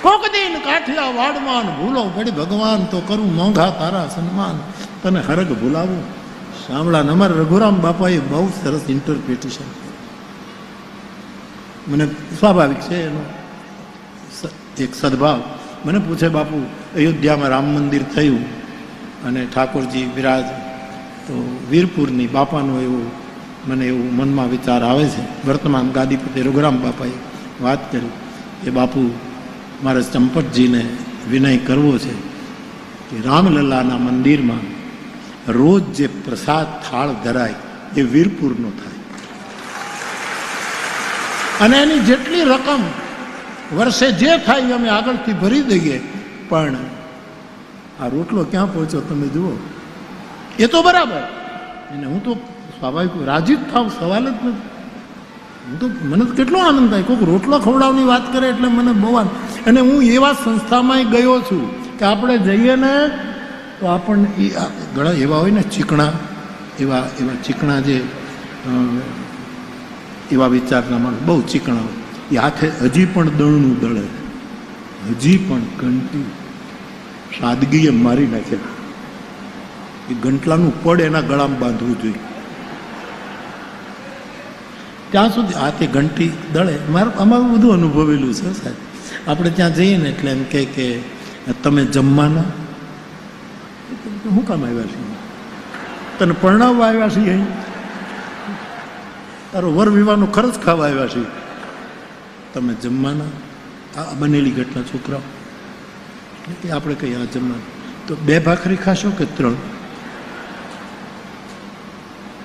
કોક દિન કાઠિયા વાડમાં ભૂલો પડી ભગવાન તો કરું મોંઘા તારા સન્માન, તને હરગ ભૂલાવું. શામળા અમારા રઘુરામ બાપાએ બહુ સરસ ઇન્ટરપ્રિટેશન. મને સ્વાભાવિક છે એનો એક સદભાવ. મને પૂછે બાપુ અયોધ્યામાં રામ મંદિર થયું અને ઠાકોરજી બિરાજ, તો વીરપુરની બાપાનો એવું મને એવું મનમાં વિચાર આવે છે. વર્તમાન ગાદીપતિ રઘુરામ બાપાએ વાત કરી કે બાપુ મારે ચંપતજીને વિનય કરવો છે કે રામલલ્લાના મંદિરમાં રોજ જે પ્રસાદ થાળ ધરાય એ વીરપુરનો થાય, અને એની જેટલી રકમ વર્ષે જે થાય અમે આગળથી ભરી દઈએ, પણ આ રોટલો ક્યાં પહોંચ્યો તમે જુઓ. એ તો બરાબર, અને હું તો સ્વાભાવિક રાજી જ થાવ, સવાલ જ નથી. હું તો મને તો કેટલો આનંદ થાય, કોઈક રોટલો ખવડાવવાની વાત કરે એટલે મને બહુ આનંદ. અને હું એવા સંસ્થામાં ગયો છું કે આપણે જઈએ ને તો આપણને ઘણા એવા હોય ને ચીકણા, એવા ચીકણા જે એવા વિચારના માણસ બહુ ચીકણા હોય, એ હાથે હજી પણ દળનું દળે, હજી પણ ઘંટી સાદગીએ મારી નાખે. એ ગંટલાનું પડ એના ગળામાં બાંધવું જોઈએ, ત્યાં સુધી હાથે ઘંટી દળે. અમારું બધું અનુભવેલું છે સાહેબ. આપણે ત્યાં જઈએ ને એટલે એમ કે તમે જમવાના, શું કામ આવ્યા છીએ? તને પરણાવવા આવ્યા છીએ? અહીં તારો વર વિવાહનો ખર્ચ ખાવા આવ્યા છીએ? તમે જમવાના? આ બનેલી ઘટના છોકરાઓ કે આપણે કહીએ આ જમવાનું, તો 2 ભાખરી ખાશો કે 3?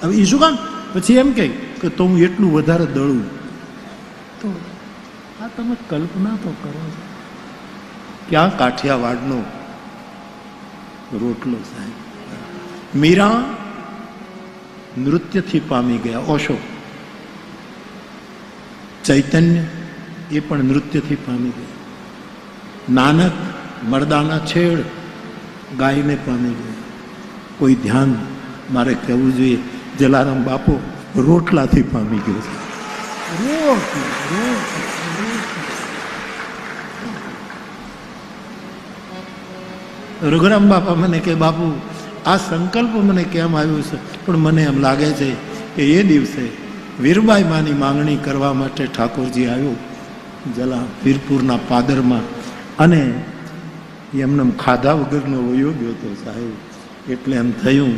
હવે એ શું કામ? પછી એમ કહે કે તો હું એટલું વધારે દળું. તો આ તમે કલ્પના તો કરો, ક્યાં કાઠિયાવાડનો રોટલો સાહેબ. મીરા નૃત્યથી પામી ગયા, ઓશો. ચૈતન્ય એ પણ નૃત્યથી પામી ગયા. નાનક મરદાના છેડ ગાયને પામી ગયા. કોઈ ધ્યાન મારે કહેવું જોઈએ, જલારામ બાપો રોટલાથી પામી ગયો છે. રઘુરામ બાપા મને કે બાપુ આ સંકલ્પ મને કેમ આવ્યો છે, પણ મને એમ લાગે છે કે એ દિવસે વીરબાઈ માની માંગણી કરવા માટે ઠાકોરજી આવ્યો વીરપુરના પાદરમાં, અને એમને ખાધા વગરનો વયો ગયો હતો સાહેબ. એટલે એમ થયું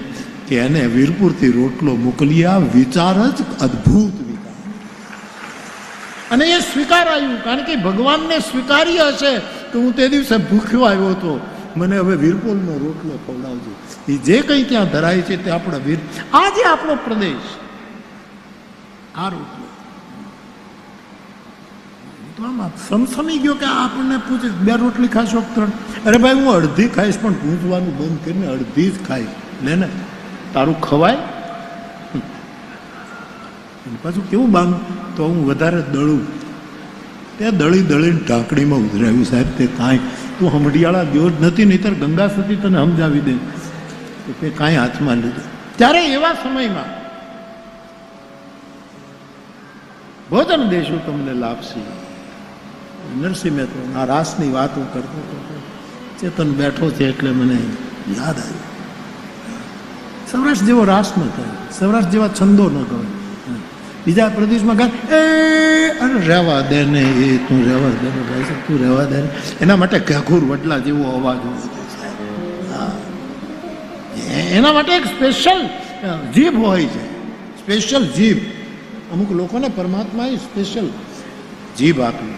કે એને વીરપુરથી રોટલો મોકલી. આ વિચાર જ અદ્ભુત વિચાર, અને એ સ્વીકારાયું, કારણ કે ભગવાનને સ્વીકાર્ય હશે કે હું તે દિવસે ભૂખ્યો આવ્યો હતો, મને હવે વીરપુરનો રોટલો ખવડાવજો. એ જે કંઈ ત્યાં ધરાય છે તે આપણા વીર, આજે આપણો પ્રદેશ આ રોટલો. તો આમ સમસમી ગયો કે આપણને પૂછે 2 રોટલી ખાશો 3? અરે ભાઈ હું અડધી ખાઈશ, પણ પૂછવાનું બંધ કરીને અડધી જ ખાઈશ. લે ને તારું ખવાય. પાછું કેવું બાનું, તો હું વધારે દળું. તે દળી દળીને ઢાંકણીમાં ઉધરાવ્યું સાહેબ. તે કાંઈ તું હમડિયાળા ગયો જ નથી, નહીંતર ગંગા સતી તને સમજાવી દે. તે કાંઈ હાથમાં લીધું. ત્યારે એવા સમયમાં ભોજન દેશું તમને લાભશે. નરસિંહ મહેતા આ રાસની વાત હું કરતો હતો, ચેતન બેઠો છે એટલે મને યાદ આવ્યું. સૌરાષ્ટ્ર જેવો રાસ ન થાય, સૌરાષ્ટ્ર જેવા છંદો ન ગમે. બીજા પ્રદેશમાં ગાય એ અરે રહેવા દે ને, એ તું રહેવા દે ને ભાઈ સાહેબ, તું રહેવા દે ને. એના માટે ઘાઘુર વડલા જેવો અવાજ હોવો જોઈએ. એના માટે એક સ્પેશિયલ જીભ હોય છે, સ્પેશિયલ જીભ. અમુક લોકોને પરમાત્માએ સ્પેશિયલ જીભ આપી.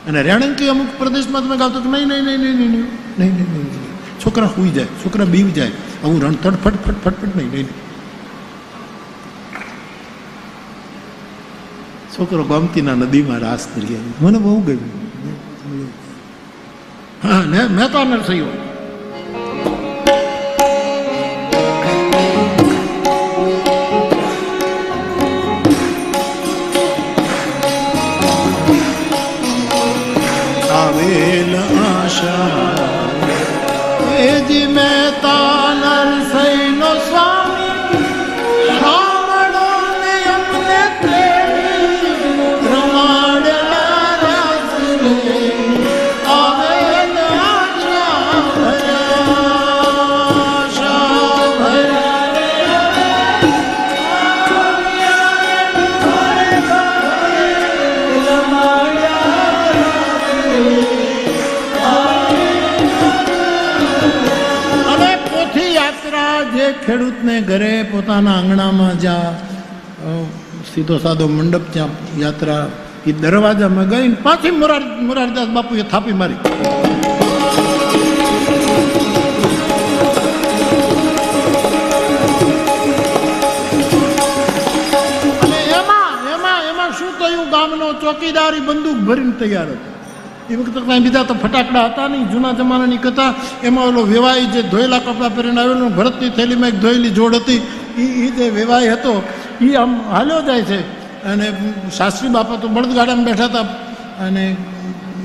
અને રેણંકી અમુક પ્રદેશમાં તમે ગાવ તો નહીં નહીં નહીં નહીં નહીં નહીં નહીં નહીં, છોકરા સુઈ જાય, છોકરા બીવ જાય, આવું રણતડ ફટફટ ફટફટ નહીં નહીં. છોકરો ગોમતીના નદીમાં રાસ કરી આવ્યો, મને બહુ ગમ્યું. હા ને મહેતા નરસૈયો આવેલ આશા એજી મહેતા નરસૈનો સ્વામી સાંભળો ને અમને રમાડ્યા રાસ રે. ખેડૂતને ઘરે પોતાના આંગણામાં જ્યાં સીધો સાદો મંડપ ત્યાં યાત્રા એ દરવાજામાં ગઈને પાછી મોરારદાસ બાપુએ થાપી મારી. અને એમાં શું થયું, ગામનો ચોકીદારી બંદૂક ભરીને તૈયાર હતો. એ વખતે કાંઈ બીજા તો ફટાકડા હતા નહીં, જૂના જમાનાની કથા. એમાં ઓલો વેવાઈ જે ધોયેલા કપડાં પહેરીને આવેલો, ભરતની થેલીમાં એક ધોયેલી જોડ હતી, એ જે વેવાઈ હતો એ આમ હાલ્યો જાય છે. અને શાસ્ત્રી બાપા તો બળદગાડામાં બેઠા હતા અને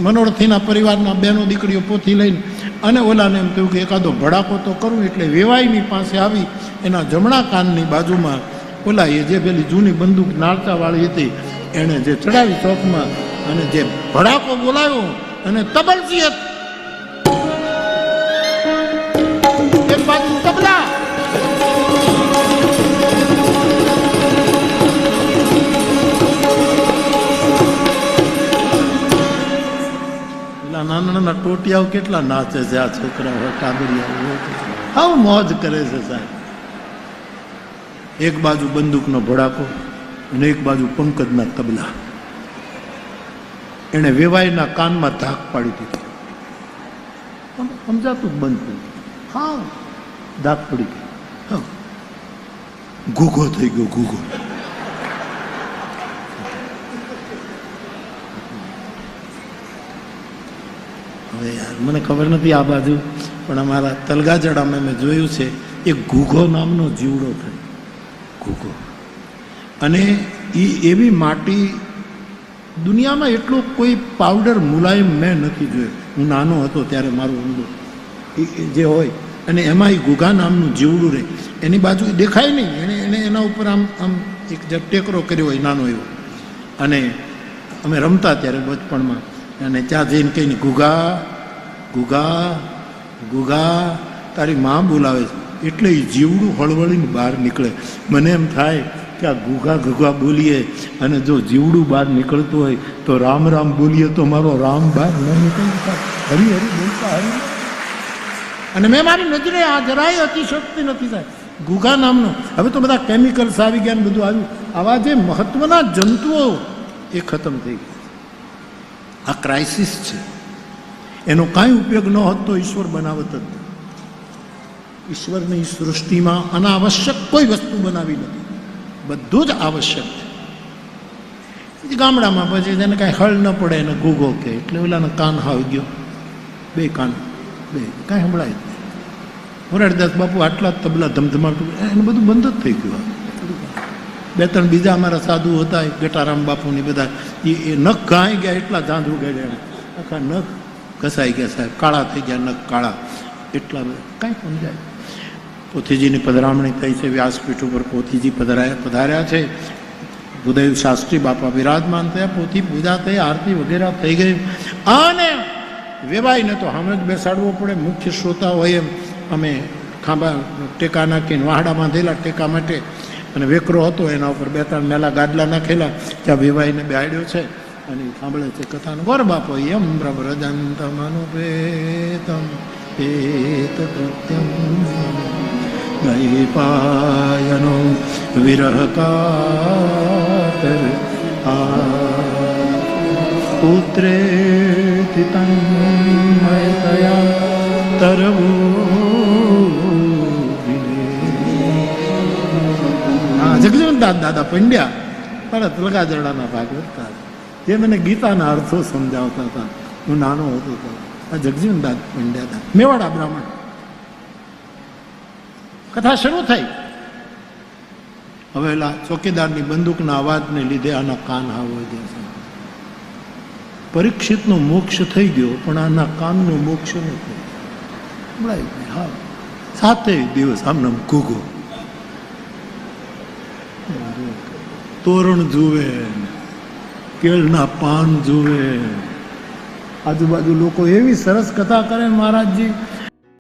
મનોરથીના પરિવારના બેનો દીકરીઓ પોથી લઈને અને ઓલાને એમ કહ્યું કે એકાદો ભડાકો તો કરું. એટલે વેવાઈની પાસે આવી એના જમણા કાનની બાજુમાં ઓલા એ જે પેલી જૂની બંદૂક નાળચાવાળી હતી એણે જે ચડાવી ચોકમાં અને જે ભડાકો બોલાવ્યો અને તબલજી એક બાજુ તબલા નાના નાના ટોટિયાઓ કેટલા નાચે છે આ છોકરાઓ, કાબરિયા આવ મોજ કરે છે સાહેબ. એક બાજુ બંદૂકનો ભડાકો અને એક બાજુ પંકજના તબલા. એને વેવાઈના કાનમાં ધાક પાડી દીધી, સમજાતું જ બંધ થયું. હા, ધાક પડી ગઈ, ઘૂઘો થઈ ગયો, ઘૂઘો. હવે યાર મને ખબર નથી આ બાજુ, પણ અમારા તલગાજડામાં મેં જોયું છે એક ઘૂઘો નામનો જીવડો થાય, ઘૂઘો. અને એ એવી માટી દુનિયામાં એટલો કોઈ પાવડર મુલાયમ મેં નથી જોયો. હું નાનો હતો ત્યારે મારું ઊંડું જે હોય અને એમાં એ ઘૂઘા નામનું જીવડું રહે, એની બાજુ દેખાય નહીં, એને એના ઉપર આમ આમ એક જે ટેકરો કર્યો હોય નાનો એવો. અને અમે રમતા ત્યારે બચપણમાં, અને ત્યાં જઈને કહીને ઘૂઘા ઘૂઘા ઘૂઘા તારી માં બોલાવે છે. એટલે એ જીવડું હળવળીને બહાર નીકળે. મને એમ થાય કે આ ઘૂઘા ઘૂઘા બોલીએ અને જો જીવડું બહાર નીકળતું હોય તો રામ રામ બોલીએ તો મારો રામ બહાર ન નીકળતા, હરી હરી બોલતા હરી. અને મેં મારી નજરે આ જરાય અતિશક્તિ નથી થાય ઘૂઘા નામનો. હવે તો બધા કેમિકલ્સ આવી ગયા ને બધું આવ્યું. આવા જે મહત્વના જંતુઓ એ ખતમ થઈ ગયા. આ ક્રાઇસિસ છે, એનો કાંઈ ઉપયોગ ન હોત તો ઈશ્વર બનાવત જ નહીં. ઈશ્વરની સૃષ્ટિમાં અનાવશ્યક કોઈ વસ્તુ બનાવી નથી, બધું જ આવશ્યક છે. ગામડામાં પછી જેને કાંઈ હળ ન પડે એને ઘૂઘો કે, એટલે ઓલાનો કાન આવી ગયો, બે કાન બે કાંઈ સંભળાય જ નહીં. મોરારદાસ બાપુ આટલા તબલા ધમધમાટું એનું બધું બંધ જ થઈ ગયું. બે ત્રણ બીજા અમારા સાધુ હતા, ગટારામ બાપુની બધા, એ નખ ઘાઈ ગયા, એટલા ઝાંઝું ગયા, આખા નખ ઘસાઈ ગયા સાહેબ, કાળા થઈ ગયા નખ, કાળા એટલા બધા કાંઈ સમજાય. પોથીજીની પધરામણી થઈ છે, વ્યાસપીઠ ઉપર પોથીજી પધાર્યા છે. ભૂદેવ શાસ્ત્રી બાપા વિરાજમાન થયા, પોથી પૂજા થઈ, આરતી વગેરે થઈ ગઈ. અને વેવાઈને તો સામે જ બેસાડવો પડે, મુખ્ય શ્રોતા હોય એમ. અમે ખાંભા ટેકા નાખીને વાહડા બાંધેલા ટેકા માટે, અને વેકરો હતો એના ઉપર બે ત્રણ મેલા ગાદલા નાખેલા, ત્યાં વેવાઈને બેહાડ્યો છે અને સાંભળે છે કથાનો. ગોર બાપો યમ પ્રવ્રજંતમ અનુપેતમ એત કૃત્યમ નૈપાયનો વિરહ કાતર પુત્રેતિ તન્મયતયા તરવો. જગજીવન દાદા પંડ્યા તારા તલગાજરડાના ભાગવત જે મને ગીતાના અર્થો સમજાવતા હતા, હું નાનો હતો તો. આ જગજીવન દાદા પંડ્યા હતા, મેવાડા બ્રાહ્મણ. કથા શરૂ થઈ. હવે ચોકીદારની બંદૂકના અવાજને લીધે આના કાન હાવો ગયા. પરીક્ષિતનો મોક્ષ થઈ ગયો, પણ આના કાનનો મોક્ષ નથી. હા, 7 દિવસ આમને ઘૂઘો. તોરણ જુએ, કેળના પાન જુએ, આજુબાજુ લોકો એવી સરસ કથા કરે મહારાજજી.